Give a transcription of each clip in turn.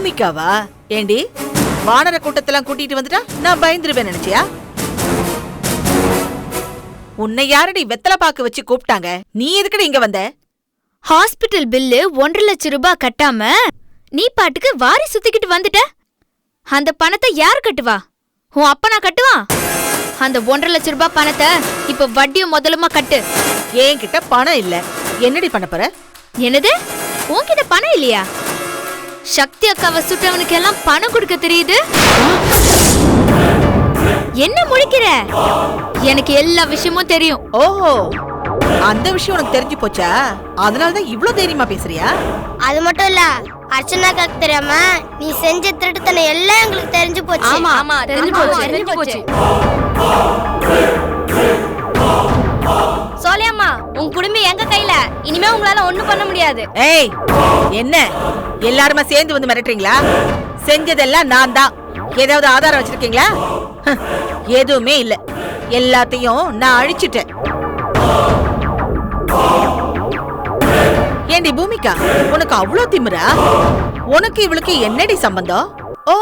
பூமிக்காவா? ஏண்டி வானர கூட்டத்தெல்லாம் கூட்டிட்டு வந்துட்டா நான் பயந்துருவேன் நினைச்சியா? உன்னை யாரடி வெத்தலை பாக்கு வச்சு கூப்பிட்டாங்க? நீ எதுக்கடி இங்க வந்த? ஹாஸ்பிட்டல் பில்லு 1.5 லட்சம் ரூபாய் கட்டாம நீ பாட்டுக்கு வாரி சுத்திக்கிட்டு வந்துட்ட. அந்த பணத்தை யார் கட்டுவா? உன் அப்பனா கட்டுவான்? அந்த 1.5 லட்சம் ரூபாய் பணத்தை இப்ப வட்டியும் முதலுமா கட்டு. என்கிட்ட பணம் இல்ல. என்னடி பண்ண போற? என்னது? உன்கிட்ட பணம் இல்லையா? சக்தி அக்காவை சுட்டவனுக்கு எல்லாம் பணம் கொடுக்க தெரியுது. என்ன முழிக்கிற? எனக்கு எல்லா விஷயமும் தெரியும். ஓஹோ, அந்த விஷயம் உனக்கு தெரிஞ்சு போச்சா? அதனாலதான் இவ்ளோ தைரியமா பேசுறியா? அது மட்டும் இல்ல, அர்ச்சனாக்கு தெரியாம நீ செஞ்ச திருட்டுத்தனை எல்லாம் எங்களுக்கு தெரிஞ்சு போச்சு. ஆமா ஆமா தெரிஞ்சு போச்சு. சோலியம்மா, உங்க குடும்பம் எங்க கையில. இனிமே உங்களால ஒண்ணும் பண்ண முடியாது. ஏய், என்ன எல்லாருமா சேர்ந்து வந்து மிரட்டுறீங்களா? செஞ்சதெல்லாம் நான் தான். ஏதாவது ஆதாரம் வச்சிருக்கீங்களா? எதுவுமே இல்ல. எல்லாத்தையும் நான் அழிச்சிட்டேன். ஏண்டி பூமிகா, உனக்கு அவ்வளோ திமிரா? உனக்கு இவளுக்கு என்னடி சம்பந்தம்? ஓ,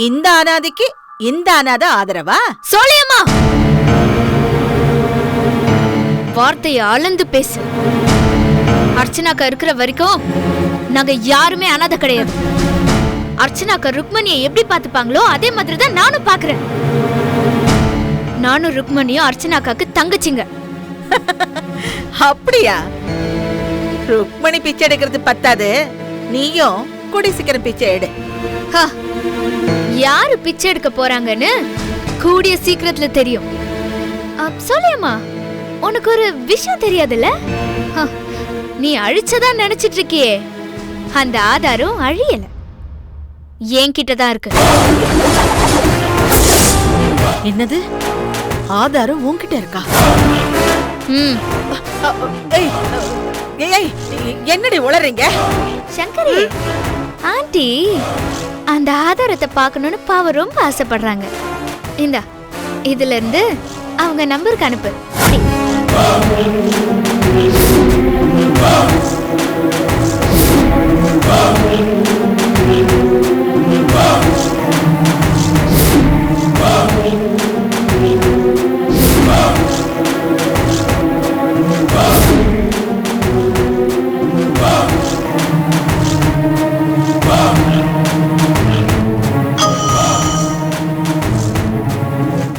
இந்த அனாதைக்கு இந்த அனாதை ஆதரவா? சோலியம்மா, வார்த்தைய அளந்து பேசு. அர்ச்சனாக்கா இருக்கிற வரைக்கும் நாங்க யாருமே அனாதை கிடையாது. அர்ச்சனாக்கா ருக்மணியை எப்படி பாத்துப்பாங்களோ அதே மாதிரி தான் நானும் பாக்குறேன். நானும் ருக்மணியும் அர்ச்சனாக்காக்கு தங்கச்சிங்க. அப்படியா? ருக்மணி பிச்சை எடுக்கிறது பத்தாது, நீயும் கூடி சீக்கிரம் பிச்சை எடு. யாரு பிச்சை எடுக்க போறாங்கன்னு கூடிய சீக்கிரத்துல தெரியும். சொல்லியம்மா, உனக்கு ஒரு விஷயம் தெரியாதுல்ல? நீ அழிச்சதா நினைச்சிட்டு இருக்கியே, அந்த ஆதாரம் அழியல, என்கிட்டதான் இருக்கு. என்னது? ஆதாரம் உன்கிட்ட இருக்கா? என்னடி உளறீங்க? சங்கரி ஆண்டி அந்த ஆதாரத்தை பார்க்கணும்னு பாவ ரொம்ப ஆசைப்படுறாங்க. இந்தா, இதுல இருந்து அவங்க நம்பருக்கு அனுப்பு.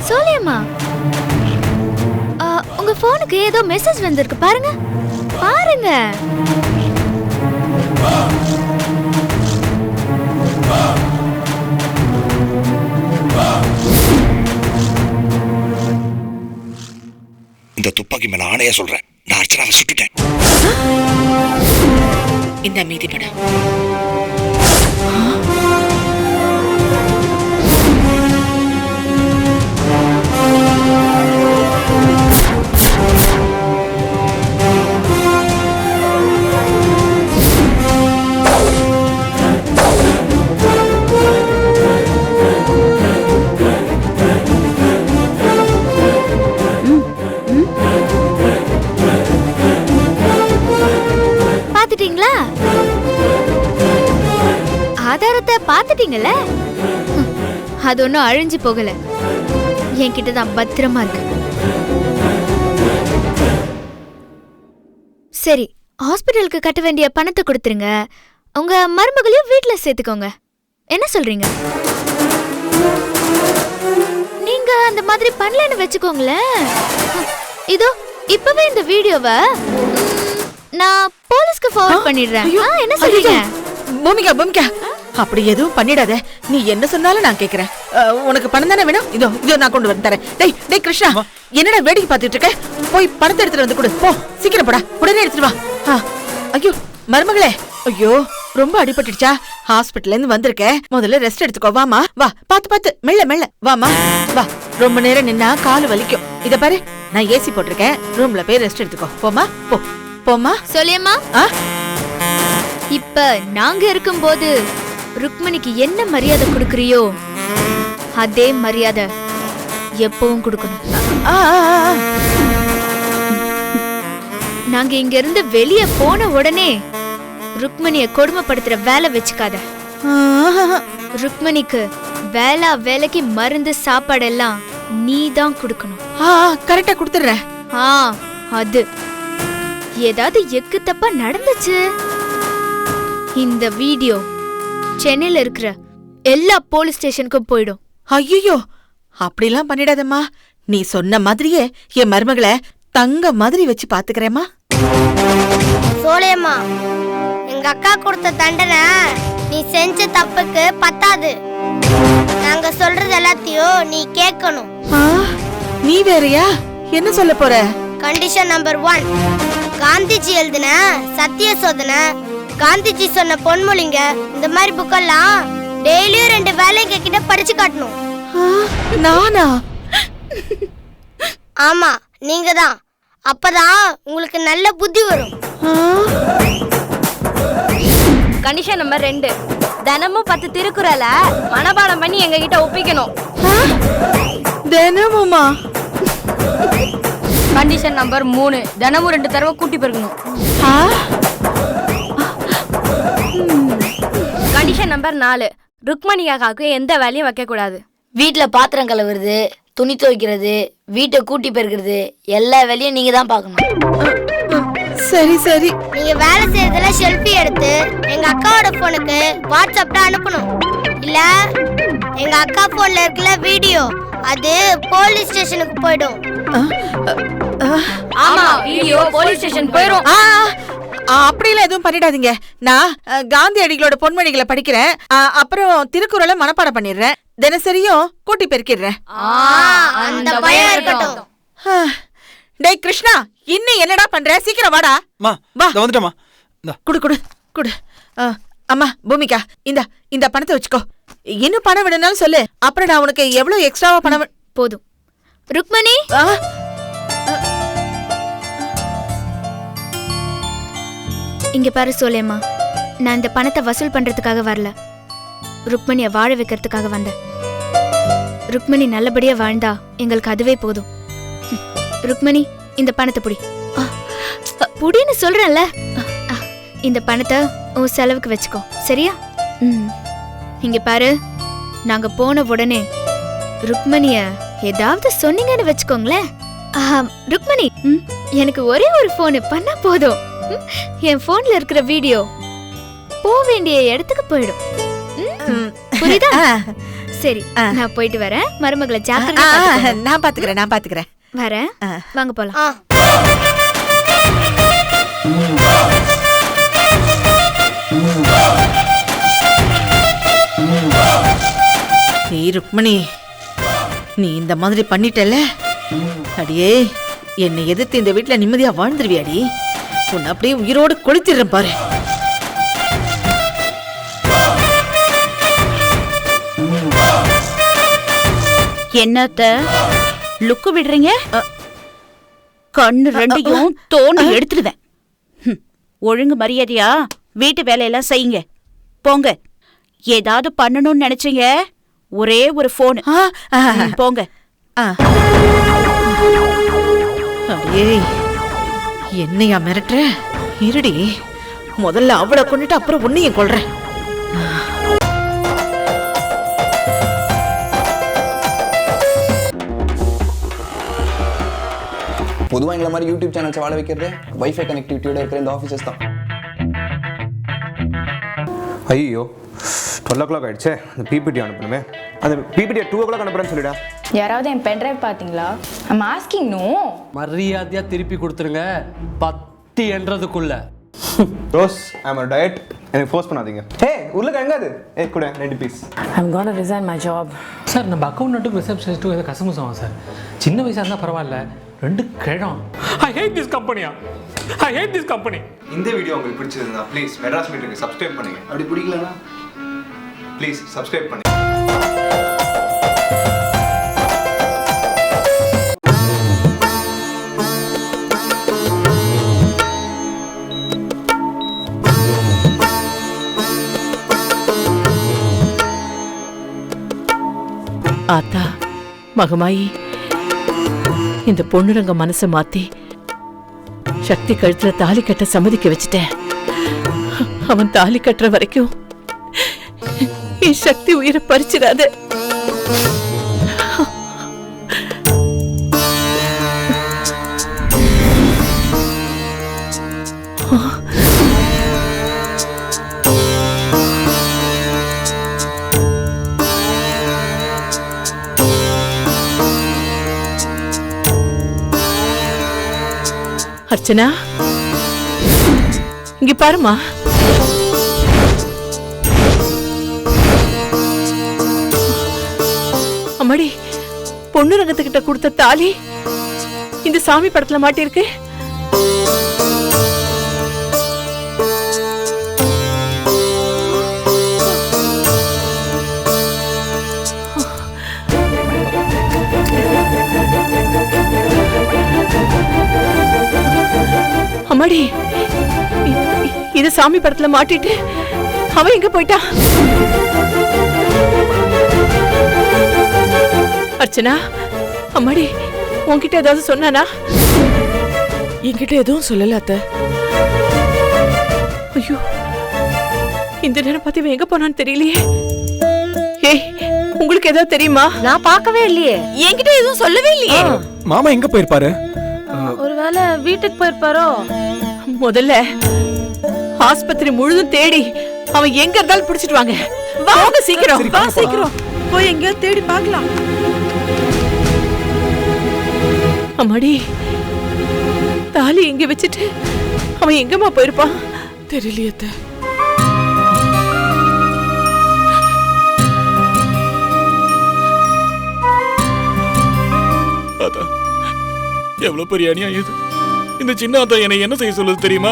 சோலியம்மா, உங்க போனுக்கு ஏதோ மெசேஜ் வந்திருக்கு, பாருங்க பாருங்க. இந்த துப்பாக்கி மேல ஆணையா சொல்றேன், நான் அர்ச்சனாவை சுட்டுட்டேன். இந்த மீதி படம் ஆதாரத்தை பாத்துட்டீங்கல்ல? அது ஒன்னும் அழிஞ்சு போகல, என்கிட்டதான் பத்திரமா இருக்கு. சரி, ஹாஸ்பிட்டலுக்கு கட்ட வேண்டிய பணத்தை கொடுத்துருங்க. உங்க மருமகளையும் வீட்டுல சேர்த்துக்கோங்க. என்ன சொல்றீங்க? நீங்க அந்த மாதிரி பண்ணலன்னு வச்சுக்கோங்களேன். இதோ இப்பவே இந்த வீடியோவை நான் போலீஸ்க்கு ஃபார்வர்ட் பண்ணிடுறேன். என்ன சொல்றீங்க? பூமிகா, பூமிகா, அப்படி எதுவும் பண்ணிடாத. நீ என்ன சொன்னாலும் நான் கேக்குறேன். உனக்கு பணம் தானே வேணும்? இதோ இதோ நான் கொண்டு வந்து தரேன். டேய் டேய் கிருஷ்ணா, என்னடா வேடிக்கை பார்த்துட்டு இருக்க? போய் பணத்தை எடுத்துட்டு வந்து கொடு. போ, சீக்கிரம் போடா, உடனே எடுத்துட்டு வா. ஐயோ மருமகளே, ஐயோ ரொம்ப அடிபட்டுடுச்சா? ஹாஸ்பிட்டல்ல இருந்து வந்திருக்க, முதல்ல ரெஸ்ட் எடுத்துக்கோ. வாமா, வா, பாத்து பாத்து, மெல்ல மெல்ல வாமா, வா. ரொம்ப நேரம் நின்னா காலு வலிக்கும். இத பாரு, நான் ஏசி போட்டிருக்கேன், ரூம்ல போய் ரெஸ்ட் எடுத்துக்கோ. போமா, போ போமா. சொல்லியம்மா, இப்ப நாங்க இருக்கும்போது ருக்மணிக்கு என்ன மரியாதை கொடுக்கறியோ அதே மரியாதை எப்பவும் கொடுக்கணும். நாங்க இங்க இருந்து வெளியே போன உடனே ருக்மணிய கொடுமைப்படுத்துற வேலை வச்சுக்காத. ஆஹா. ருக்மணிக்கு வேலைக்கு மருந்து சாப்பாடெல்லாம் நீ தான் கொடுக்கணும். கரெக்டா கொடுத்துடுறேன். அது ஏதாவது எக்கு தப்பா நடந்துச்சு, இந்த வீடியோ சென்னையில இருக்கிற எல்லா போலீஸ் ஸ்டேஷனுக்கும் போயிடும். ஐயோ, அப்படிலாம் பண்ணிடாதம்மா. நீ சொன்ன மாதிரியே என் மருமகளை தங்க மாதிரி வச்சு பாத்துக்கிறேம்மா. சோலையம்மா, எங்க அக்கா கொடுத்த தண்டனை நீ செஞ்ச தப்புக்கு பத்தாது. நாங்க சொல்றது எல்லாத்தையும் நீ கேட்கணும். நீ வேறயா? என்ன சொல்ல போற? கண்டிஷன் நம்பர் 1, காந்திஜி எழுதின சத்திய சோதனை, காந்திஜி சொன்ன பொன்மொழிங்க, இந்த மாதிரி புக்கெல்லாம் டெய்லியும் 2 வேளை எங்க கிட்ட படிச்சு காட்டணும். நானா? ஆமா, நீங்க தான். அப்பதான் உங்களுக்கு நல்ல புத்தி வரும். கண்டிஷன் நம்பர் 2, தினமும் 10 திருக்குறளை மனப்பாடம் பண்ணி எங்க கிட்ட ஒப்பிக்கணும். தினமுமா? கண்டிஷன் நம்பர் 3, தினமும் 2 தடவை கூட்டி பெருக்கணும். கண்டிஷன் நம்பர் 4, ருக்மணி அக்காவுக்கு எந்த வேலையும் வைக்க கூடாது. வீட்டுல பாத்திரம் கழுவுறது, துணி துவைக்கிறது, வீட்டை கூட்டி பெருக்கிறது, எல்லா வேலையும் நீங்க தான் பார்க்கணும். சரி சரி. நீங்க வேலை செய்யறதுல செல்ஃபி எடுத்து எங்க அக்காவோட போனுக்கு வாட்ஸ்அப்ல அனுப்பணும். இல்ல எங்க அக்கா போன்ல இருக்கிற வீடியோ அது போலீஸ் ஸ்டேஷனுக்கு போய்டும். ஆமா, வீடியோ போலீஸ் ஸ்டேஷன் போயிடும். அப்படிலாம் எதுவும் பண்ணிடாதீங்க. நான் காந்தியடிகளோட பொன்மொழிகளை படிக்கிறேன், அப்புறம் திருக்குறளை மனப்பாடம் பண்ணிடுறேன், தினசரியும் கூட்டி பெருக்கிடுறேன். அந்த பயம் இருக்கட்டும். டேய் கிருஷ்ணா, இன்னும் என்னடா பண்ற? சீக்கிரம் வாடா. வா, வந்துட்டேமா. குடு குடு குடு. அம்மா பூமிகா, இந்த பணத்தை வச்சுக்கோ. இன்னும் பணம் வேணும்னாலும் சொல்லு, அப்புறம் நான் உனக்கு எவ்வளவு எக்ஸ்ட்ராவா பணம். போதும். ருக்மணி, இங்க பாரு சோலையம்மா, நான் இந்த பணத்தை வசூல் பண்றதுக்காக வரல, ருக்மணிய வாழ வைக்கிறதுக்காக வந்தேன். ருக்மணி நல்லபடியா வாழ்ந்தா எங்களுக்கு அதுவே போதும். ருக்மணி, இந்த பணத்தை புடி. புடின்னு சொல்றேன்ல. இந்த பணத்தை உன் செலவுக்கு வச்சுக்கோ, சரியா? இங்க பாரு, நாங்க போன உடனே ருக்மணிய ஏதாவது சொன்னீங்கன்னு வச்சுக்கோங்களேன். ருக்மணி, எனக்கு ஒரே ஒரு போன் பண்ணா போதும், என் போன்ல இருக்கிற வீடியோ போக வேண்டிய இடத்துக்கு போயிடும். புரியுதா? சரி, நான் போயிட்டு வரேன். மருமகளை ஜாக்கிரதை. நான் பாத்துக்கிறேன். வரேன், வாங்க போலாம். ருக்மணி, நீ இந்த மாதிரி பண்ணிட்டல, அடியே என்னை எதிர்த்து இந்த வீட்டுல நிம்மதியா வாழ்ந்துருவியாடி? உன்னை அப்படியே உயிரோடு கொளுத்திடுறேன் பாரு. என்னத்த லுக்கு விடுறீங்க? கண்ணு ரெண்டையும் தோண்டி எடுத்துடுவேன். ஒழுங்கு மரியாதையா வீட்டு வேலையெல்லாம் செய்யுங்க. போங்க. ஏதாவது பண்ணணும்னு நினைச்சீங்க, ஒரே ஒரு போன். போங்க. அடியே, என்னையா மிரட்டுற? இருடி, முதல்ல அவளை கொண்டுட்டு அப்புறம் உன்னையும் கொல்றேன். பொதுவாக எங்களை மாதிரி யூடியூப் சேனல்ஸ் வாழ வைக்கிறது வைஃபை கனெக்டிவிட்டியோட இருக்கிற இந்த ஆஃபீஸஸ் தான். ஐயோ, 12 o'clock ஆயிடுச்சே. அந்த பிபிடி அனுப்பணுமே. அந்த பிபிடியை 2 o'clock அனுப்புறேன்னு சொல்லிடா. யாராவது என் பென்ட்ரைவ் பார்த்தீங்களா? I'm asking. நோ, மரியாதையாக திருப்பி கொடுத்துருங்க 10 என்றதுக்குள்ள. Rose, I'm on diet. எனக்கு ஃபோர்ஸ் பண்ணாதீங்க. உருளைக்கிழங்கு அது. கூட 90 piece. I'm gonna resign my job. Sir, நம்ம அக்கௌண்ட்டுக்கும் ரிசப்ஷனிஸ்ட்டுக்கும் எதாவது கசமுசாகும் சார். சின்ன வயசாக இருந்தால் பரவாயில்ல, 2 கிழம். ஐ ஹேட் திஸ் கம்பெனி. இந்த வீடியோ உங்களுக்கு பிடிச்சிருந்தா ப்ளீஸ் மெட்ராஸ் மீட்டருக்கு சப்ஸ்கிரைப் பண்ணுங்க. அப்படி பிடிக்கலனா ப்ளீஸ் சப்ஸ்கிரைப் பண்ணுங்க. ஆத்தா, மகமாயி, இந்த பொண்ணுரங்க மனசை மாத்தி சக்தி கழுத்துல தாலி கட்ட சம்மதிக்க வச்சுட்டேன். அவன் தாலி கட்டுற வரைக்கும் என் சக்தி உயிரை பறிச்சிடாத. அர்ச்சனா, இங்க பாருமா. அம்மாடி, பொண்ணு ரங்கத்துக்கிட்ட கொடுத்த தாலி இந்த சாமி படத்துல மாட்டிருக்கு. அம்மாடி, இது சாமி படத்துல மாட்டிட்டு அவன் எங்க போயிட்டா? அர்ச்சனா, அம்மாடி, உன்கிட்ட ஏதாவது சொன்னானா? என்கிட்ட எதுவும் சொல்லல அத்தை. ஐயோ, இந்த நேரம் பார்த்து இவன் எங்க போனான்னு தெரியலையே. ஏய், உங்களுக்கு ஏதாவது தெரியுமா? நான் பார்க்கவே இல்லையே. என்கிட்ட எதுவும் சொல்லவே இல்லையே. மாமா எங்க போயிருப்பாரு? ஒருவேளை வீட்டுக்கு போயிருப்பாரோ? முதல்ல ஆஸ்பத்திரி முழுதும் தேடி அவன் எங்க இருந்தாலும் பிடிச்சிட்டு வாங்க. வாங்க சீக்கிரம். வா சீக்கிரம் போய் எங்கேயோ தேடி பார்க்கலாம். அம்மாடி, தாலி எங்க வச்சுட்டு அவன் எங்கம்மா போயிருப்பான்? தெரியலையே அத்தை. எவ்வளவு பெரிய அநியாயம் இது. இந்த சின்ன அத்தா என்னை என்ன செய்ய சொல்லுது தெரியுமா?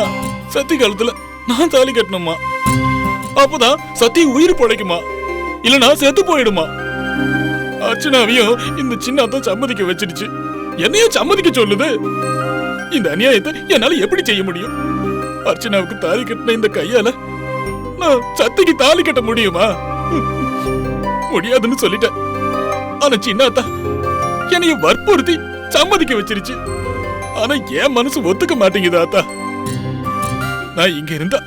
சத்தி காலத்துல நான் தாலி கட்டணுமா, அப்பதான் சத்தி உயிர் பொழைக்குமா, இல்லனா செத்து போயிடுமா. அர்ச்சனாவையும் இந்த சின்ன அத்தா சம்மதிக்க வச்சிருச்சு, என்னையும் சம்மதிக்க சொல்லுது. இந்த அநியாயத்தை என்னால எப்படி செய்ய முடியும்? அர்ச்சனாவுக்கு தாலி கட்டின இந்த கையால நான் சத்திக்கு தாலி கட்ட முடியுமா? முடியாதுன்னு சொல்லிட்டேன். ஆனா சின்ன அத்தா என்னைய வற்புறுத்தி சம்மதிக்க வச்சிருச்சு. ஆனா என் மனசு ஒத்துக்க மாட்டேங்குது ஆத்தா. நான் இங்க இருந்தா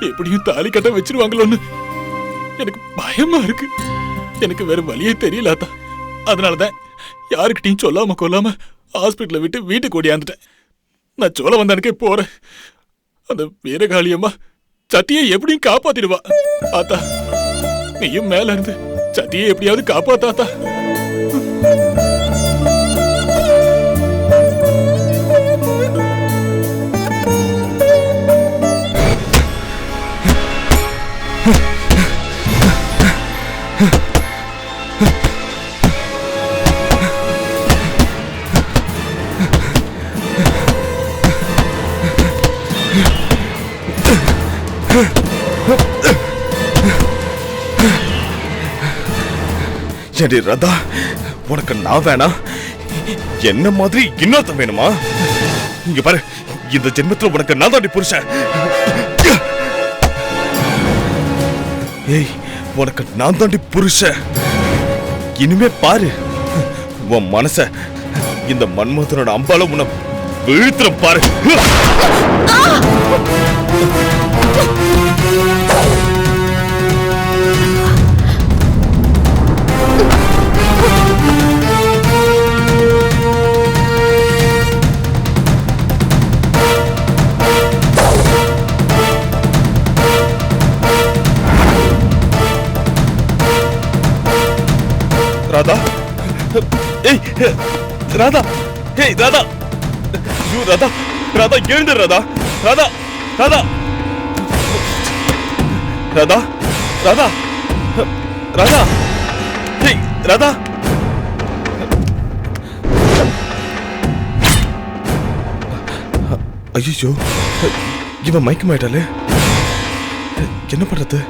எப்படியும் தாலி கட்ட வச்சிருவாங்களோன்னு எனக்கு பயமா இருக்கு. எனக்கு வேற வழியே தெரியல ஆத்தா. அதனாலதான் யாருக்கிட்டையும் சொல்லாம கொல்லாம ஹாஸ்பிட்டல விட்டு வீட்டுக்கு ஓடியாந்துட்டேன். நான் சோழ வந்தானுக்கே போறேன். அந்த வீரகாளியம்மா சத்தியை எப்படியும் காப்பாத்திடுவா. ஆத்தா, நீயும் மேல இருந்து சத்தியை எப்படியாவது காப்பாத்தாத்தா. சரி ரதா, உனக்கு நான் வேணா, என்ன மாதிரி இன்னொருத்தன் வேணுமா? இங்க பாரு, இந்த ஜென்மத்துல உனக்கு நான் தாண்டி புருஷன். ஏய், உனக்கு நான் தாண்டி புருஷன். இனிமே பாரு, உன் மனச இந்த மன்மதனோட அம்பால உன்னை வீழ்த்துற பாரு. ராதா, ஏய் ராதா, ஏய் ராதா, ஐயோ ராதா, ராதா எழுந்து ராதா, ராதா, ராதா, ராதா, ராதா, ராதா, ஏய் ராதா. ஐயோ, இவன் மயக்கமாயிட்டாலே, என்ன பண்றது?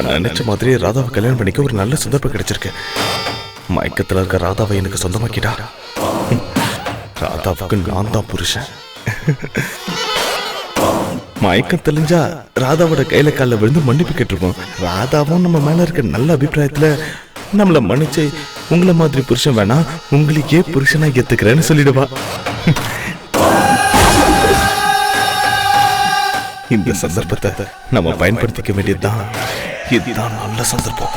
நான் நினைச்ச மாதிரியே ராதாவை கல்யாணம் பண்ணிக்க ஒரு நல்ல சந்தர்ப்பம் கிடைச்சிருக்கு. மயக்கத்துல இருக்க ராதாவை எனக்கு சொந்தமாக்கிட்டா ராதாவுக்கு நான் தான் புருஷன். மயக்கம் தெளிஞ்சா ராதாவோட கையில காலில் விழுந்து மன்னிப்பு கேட்டிருப்போம். ராதாவும் நம்ம மேல இருக்க நல்ல அபிப்பிராயத்துல நம்மள மன்னிச்சு உங்களை மாதிரி புருஷன் வேணா உங்களுக்கே புருஷனா ஏத்துக்கிறேன்னு சொல்லிடுவா. இந்த சந்தர்ப்பத்தை நம்ம பயன்படுத்திக்க வேண்டியதுதான். இதுதான் நல்ல சந்தர்ப்பம்.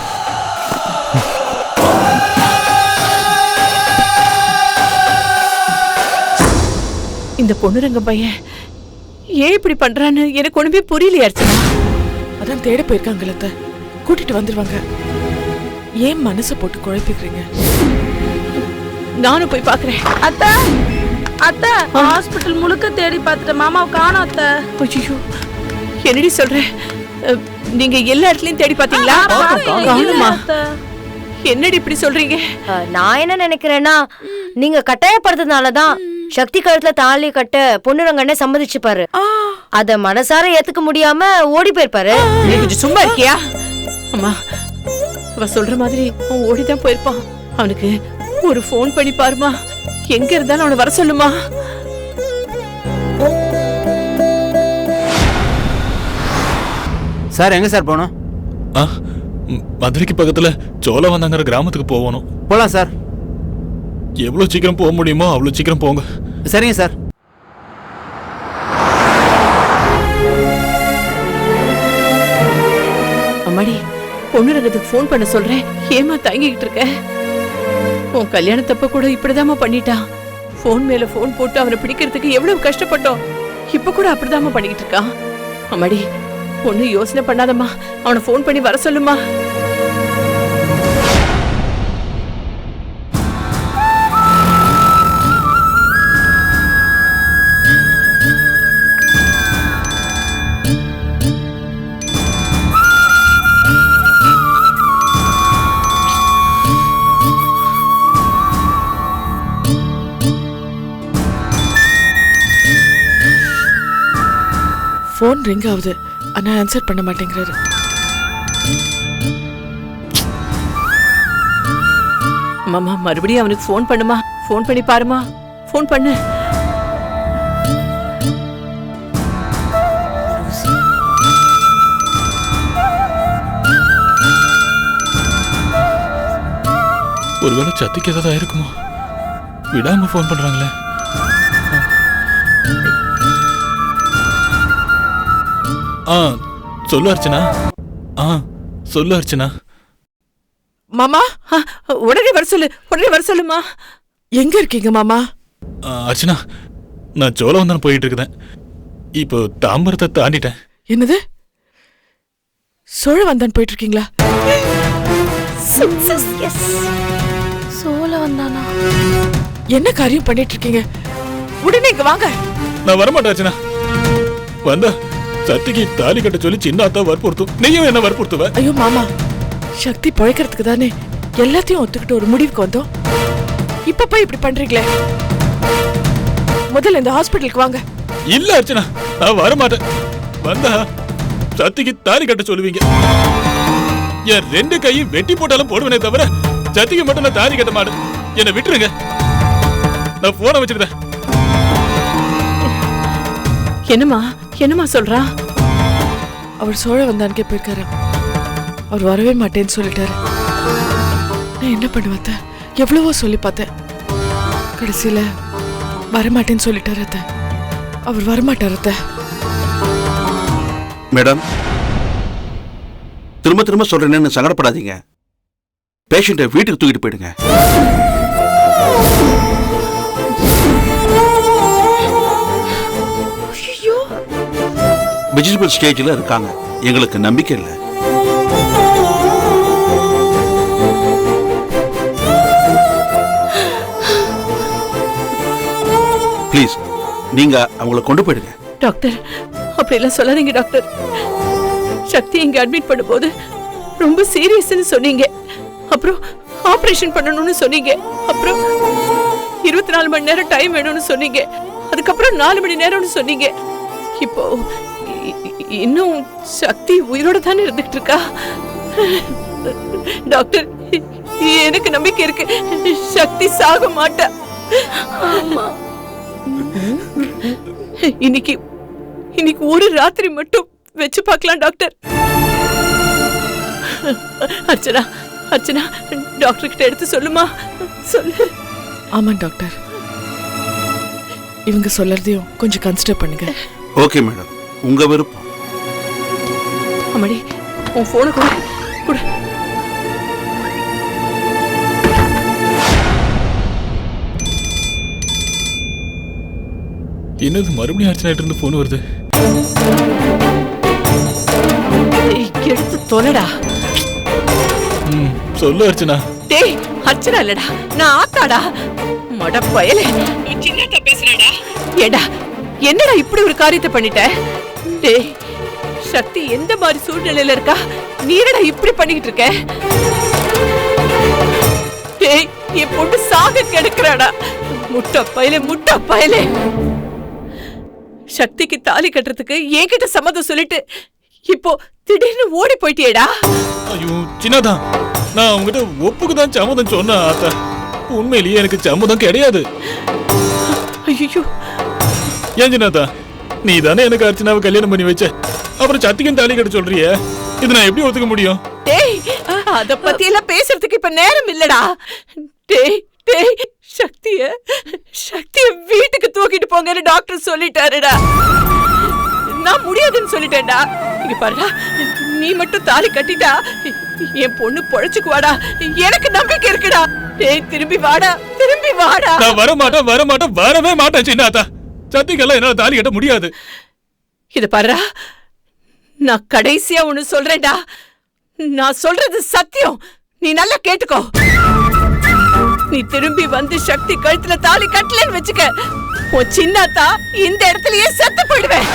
இந்த பொண்ணுரங்க பையன் ஏன் இப்படி பண்றான்னு எனக்கு ஒண்ணுமே புரியலையா அர்ச்சனா. அதான் தேட போயிருக்காங்கள, கூட்டிட்டு வந்துருவாங்க. ஏன் மனசை போட்டு குழப்பிக்கிறீங்க? நானும் போய் பாக்குறேன். அத்தை அத்தை ஹாஸ்பிட்டல் முழுக்க தேடி பார்த்துட்டேன், மாமாவை காணோம் அத்தை. ஐயோ, என்னடி சொல்றேன்? நீங்க எல்லா இடத்துலயும் தேடி பாத்தீங்களா? காணுமா? என்னடி இப்படி சொல்றீங்க? நான் என்ன நினைக்கிறேன்னா, நீங்க கட்டாயப்படுறதுனாலதான் சக்தி கழுத்துல தாலி கட்ட பொண்ணுரங்கண்ணே சம்மதிச்சுப்பாரு. அத மனசார ஏத்துக்க முடியாம ஓடி போயிருப்பாரு. நீ கொஞ்சம் சும்மா இருக்கியா? அம்மா, அவ சொல்ற மாதிரி அவன் ஓடிதான் போயிருப்பான். அவனுக்கு ஒரு போன் பண்ணி பாருமா. எங்க இருந்தாலும் அவனை வர சொல்லுமா. சார் எங்க சார் போகணும்? மதுரைக்கு பக்கத்துல சோழவந்தாங்கிற கிராமத்துக்கு போகணும். போலாம் சார். எவ்வளவு சீக்கிரம் போக முடியுமோ அவ்வளவு சீக்கிரம் போங்க. சரிங்க சார். அம்மாடி, பொண்ணுரங்கத்துக்கு போன் பண்ண சொல்றேன். ஏமா தயங்கிட்டு இருக்க? உன் கல்யாணத்தப்ப கூட இப்படிதாம்மா பண்ணிட்டான். போன் மேல போன் போட்டு அவனை பிடிக்கிறதுக்கு எவ்வளவு கஷ்டப்பட்டோம். இப்ப கூட அப்படிதாம்மா பண்ணிக்கிட்டு இருக்கான். அம்மாடி, ஒண்ணு யோசனை பண்ணாதம்மா. அவனை போன் பண்ணி வர சொல்லுமா. போன் ரிங் ஆகுது, ஆனா ஆன்சர் பண்ண மாட்டேங்கிறாரு. மாமா, மறுபடியும் அவனுக்கு போன் பண்ணுமா. போன் பண்ணி பாருமா. போன் பண்ணு. ஒருவேளை சத்திக்கு ஏதாவது இருக்குமோ? விடாம போன் பண்றாங்களே. சொல்லு அர்ச்சனா. சொல்லு அர்ச்சனா. மாமா, உடனே வர சொல்லு. உடனே வர சொல்லுமா. எங்க இருக்கீங்க மாமா? அர்ச்சனா, நான் சோழவந்தன் போயிட்டு இருக்கேன். இப்போ தாம்பரத்தை தாண்டிட்டேன். என்னது? சோழவந்தான் போயிட்டு இருக்கீங்களா? சோழவந்தானா? என்ன காரியம் பண்ணிட்டு இருக்கீங்க? உடனே இங்க வாங்க. நான் வரமாட்டேன் அர்ச்சனா. வந்தா சக்திக்கு தாலி கட்ட சொல்லி சின்ன அத்தா வற்புறுத்தும். நீயும் என்ன வற்புறுத்துவ? ஐயோ மாமா, சக்தி பழைக்கிறதுக்கு தானே எல்லாத்தையும் ஒத்துக்கிட்டு ஒரு முடிவுக்கு வந்தோம். இப்ப போய் இப்படி பண்றீங்களே. முதல்ல இந்த ஹாஸ்பிட்டலுக்கு வாங்க. இல்ல அர்ச்சனா, நான் வரமாட்டேன். வந்தா சக்திக்கு தாலி கட்ட சொல்லுவீங்க. என் ரெண்டு கையும் வெட்டி போட்டாலும் போடுவேனே தவிர சக்திக்கு மட்டும் நான் தாலி கட்ட மாட்டேன். என்னை விட்டுருங்க. நான் போன வச்சிருந்தேன். என்னமா சொல்றா? அவர் சோழவந்தானுக்கே போயிருக்காரு. அவர் வரவே மாட்டேன்னு சொல்லிட்டாரு. நான் என்ன பண்ணுவேன்? எவ்வளவோ சொல்லி பார்த்தேன். கடைசியில வரமாட்டேன்னு சொல்லிட்டாரு. அவர் வரமாட்டாரு. மேடம், திரும்ப திரும்ப சொல்றேன்னு சங்கடப்படாதீங்க. பேஷண்ட்டை வீட்டுக்கு தூக்கிட்டு போயிடுங்க. வெஜிடபிள் ஸ்டேஜில் இருக்காங்க. எங்களுக்கு நம்பிக்கை இல்லை. ப்ளீஸ், நீங்க அவங்களை கொண்டு போயிடுங்க. டாக்டர், அப்படியெல்லாம் சொல்லாதீங்க டாக்டர். சக்தி இங்க அட்மிட் பண்ணும்போது ரொம்ப சீரியஸ்னு சொன்னீங்க. அப்புறம் ஆபரேஷன் பண்ணணும்னு சொன்னீங்க. அப்புறம் 24 மணி நேரம் டைம் வேணும்னு சொன்னீங்க. அதுக்கப்புறம் 4 மணி நேரம்னு சொன்னீங்க. இப்போ இன்னும் சக்தி உயிரோட தானே இருந்துகிட்டு இருக்கா? டாக்டர், எனக்கு நம்பிக்கை இருக்கு, சக்தி சாக மாட்டா. இன்னைக்கு ஒரு ராத்திரி மட்டும் வச்சு பார்க்கலாம் டாக்டர். அர்ச்சனா, டாக்டர் கிட்ட எடுத்து சொல்லுமா, சொல்லு. ஆமா டாக்டர், இவங்க சொல்லறதையும் கொஞ்சம் கன்சிடர் பண்ணுங்க. ஓகே மேடம், உங்க விருப்பம். அம்மாடி, உன் போனை கூட. என்னது மறுபடியும் அர்ச்சனா இருந்து போன் வருது? எடுத்து தொலைடா. சொல்லு அர்ச்சனா. டேய், அர்ச்சனா இல்லடா, நான் ஆத்தாடா. மட பயலே, சின்னதா பேசுறடா. ஏடா, என்னடா இப்படி ஒரு காரியத்தை பண்ணிட்ட? டேய், சக்தி எந்த மாதிரி சூழ்நிலையில இருக்கா, நீ என்னடா இப்படி பண்ணிக்கிட்டு இருக்க? டேய், என் பொண்ணு சாக கெடுக்கிறாடா. முட்டை பயலே. சக்திக்கு தாலி கட்டுறதுக்கு என்கிட்ட சம்மதம் சொல்லிட்டு இப்போ திடீர்னு ஓடி போயிட்டியேடா. ஐயோ சின்னதா, நான் உங்ககிட்ட ஒப்புக்குதான் சம்மதம் சொன்னேன் ஆத்தா. உண்மையிலேயே எனக்கு சம்மதம் கிடையாது. ஐயோ, ஏன் சின்னதா, நீ தானே எனக்கு அர்ச்சனாவை கல்யாணம் பண்ணி வச்ச, அப்புறம் சத்திக்கும் தாலி கட்ட சொல்றிய, இது நான் எப்படி ஒத்துக்க முடியும்? டேய், அத பத்தி எல்லாம் பேசுறதுக்கு இப்ப நேரம் இல்லடா. டேய், சக்திய வீட்டுக்கு தூக்கிட்டு போங்கன்னு டாக்டர் சொல்லிட்டாருடா. நான் முடியாதுன்னு சொல்லிட்டேன்டா. இங்க பாருடா, நீ மட்டும் தாலி கட்டிட்டா என் பொண்ணு பொழைச்சுக்குவாடா, எனக்கு நம்பிக்கை இருக்குடா. டேய், திரும்பி வாடா. நான் வரவே மாட்டேன் சின்னாத்தா. சத்திக்கெல்லாம் என்னால தாலி கட்ட முடியாது. இத பாருடா, நான் கடைசியா ஒண்ணு சொல்றேன்டா. நான் சொல்றது சத்தியம், நீ நல்லா கேட்டுக்கோ. நீ திரும்பி வந்து சக்தி கழுத்துல தாலி கட்டலன்னு வச்சுக்க, உன் சின்னத்தா இந்த இடத்துலயே செத்து போயிடுவேன்.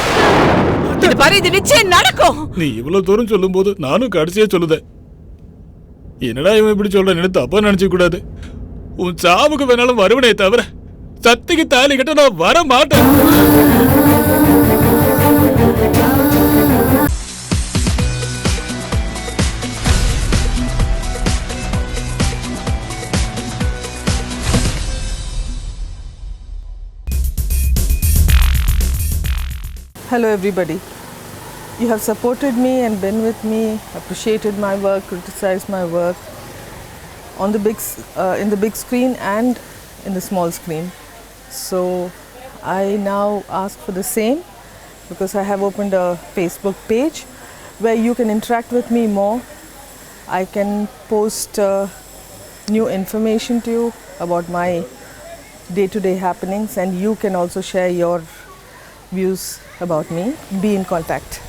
இது பாரு, இது நிச்சயம் நடக்கும். நீ இவ்வளவு தூரம் சொல்லும் போது நானும் கடைசியா சொல்லுதேன். என்னடா இவன் இப்படி சொல்ற, தப்பா நினைச்சு கூடாது. உன் சாவுக்கு வேணாலும் வருவனே தவிர சத்திக்கு தாலி கட்ட நான் வர மாட்டேன். Hello everybody. You have supported me and been with me, appreciated my work, criticized my work on the in the big screen and in the small screen. So I now ask for the same, because I have opened a Facebook page where you can interact with me more. I can post new information to you about my day-to-day happenings, and you can also share your views about me. Be in contact.